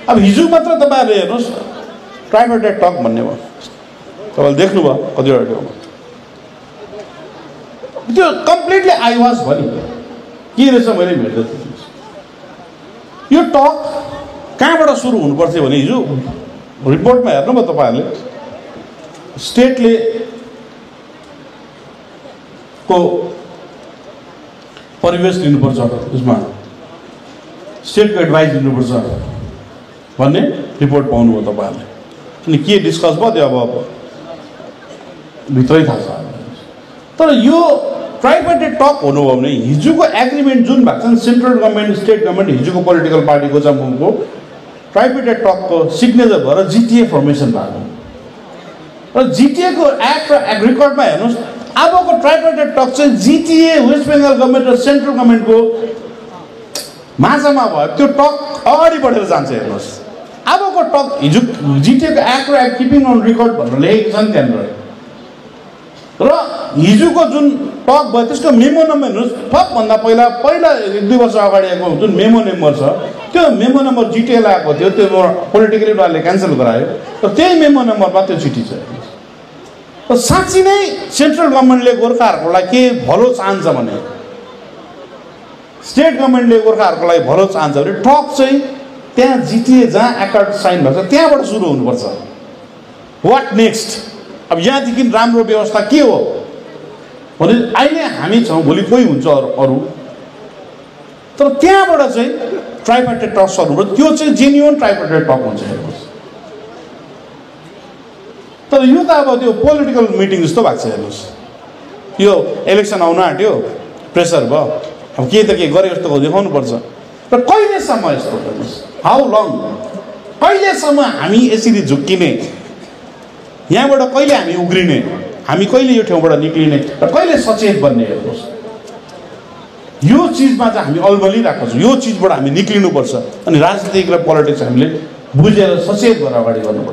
अब हिजो मात्र तपाईँहरूले हेर्नुहोस् ट्राइपार्टाइट टक भन्ने भयो, तपाईँले देख्नुभयो कतिवटा ठाउँमा त्यो कम्प्लिटली आइवाज भयो नि के रहेछ मैले भेट्दै थिएँ। यो टक कहाँबाट सुरु हुनुपर्थ्यो भने हिजो रिपोर्टमा हेर्नुभयो तपाईँहरूले स्टेटले को परिवेश लिनुपर्छ, यसमा स्टेटको एडभाइस लिनुपर्छ भन्ने रिपोर्ट पाउनुभयो तपाईँहरूले। अनि के डिस्कस भयो त्यो अब भित्रै थाहा छ। तर यो ट्राइपार्टाइट टक हुनुभयो भने हिजोको एग्रिमेन्ट जुन भएको छ सेन्ट्रल गभर्मेन्ट स्टेट गभर्मेन्ट हिजोको पोलिटिकल पार्टीको जम्मूको ट्राइपार्टाइट टकको सिग्नेचर भएर जिटिए फर्मेसन भएको र जिटिएको एक्ट र रेकर्डमा हेर्नुहोस् अबको ट्राइपार्टाइट टक चाहिँ जिटिए वेस्ट बेङ्गल गभर्मेन्ट र सेन्ट्रल गभर्मेन्टको माझमा भयो। त्यो टक अगाडि बढेर जान्छ। हेर्नुहोस् अबको टक हिजो जिटिएको एक्ट र किपिङ अन रेकर्ड भनेर लेखेको छ नि त्यहाँनिर र हिजोको जुन टक भयो त्यसको मेमो नम्बर हेर्नुहोस् सबभन्दा पहिला 1-2 वर्ष अगाडिको जुन मेमो नम्बर छ त्यो मेमो नम्बर जिटिएल आएको थियो, त्यो पोलिटिकली उनीहरूले क्यान्सल गरायो र त्यही मेमो नम्बरमा त्यो चिठी छ। र साँच्ची नै सेन्ट्रल गभर्मेन्टले गोर्खाहरूको लागि के भलो चाहन्छ भने स्टेट गभर्मेन्टले गोर्खाहरूको लागि भलो चाहन्छ भने टक चाहिँ त्यहाँ जिटिए जहाँ एक्ट साइन भएको छ त्यहाँबाट सुरु हुनुपर्छ। What next? अब यहाँदेखि राम्रो व्यवस्था के हो भने अहिले हामी छौँ, भोलि कोही हुन्छ अरू, तर त्यहाँबाट चाहिँ ट्राइपार्टाइट टक सुरु हुन्छ। त्यो चाहिँ जेन्युन ट्राइपार्टाइट टक हुन्छ। हेर्नुहोस् तर यो त अब त्यो पोलिटिकल मिटिङ जस्तो भएको छ। हेर्नुहोस् यो इलेक्सन आउन आँट्यो, प्रेसर भयो, अब के त के गरे जस्तो देखाउनुपर्छ। र कहिलेसम्म यस्तो? हेर्नुहोस् हाउ लङ? कहिलेसम्म हामी यसरी झुक्किने, यहाँबाट कहिले हामी उग्रिने, हामी कहिले यो ठाउँबाट निक्लिने र कहिले सचेत बन्ने? हेर्नुहोस् यो चिजमा चाहिँ हामी अल्बलिरहेको छौँ। यो चिजबाट हामी निक्लिनुपर्छ अनि राजनीतिक र पोलिटिक्स हामीले बुझेर सचेत भएर अगाडि बढ्नुपर्छ।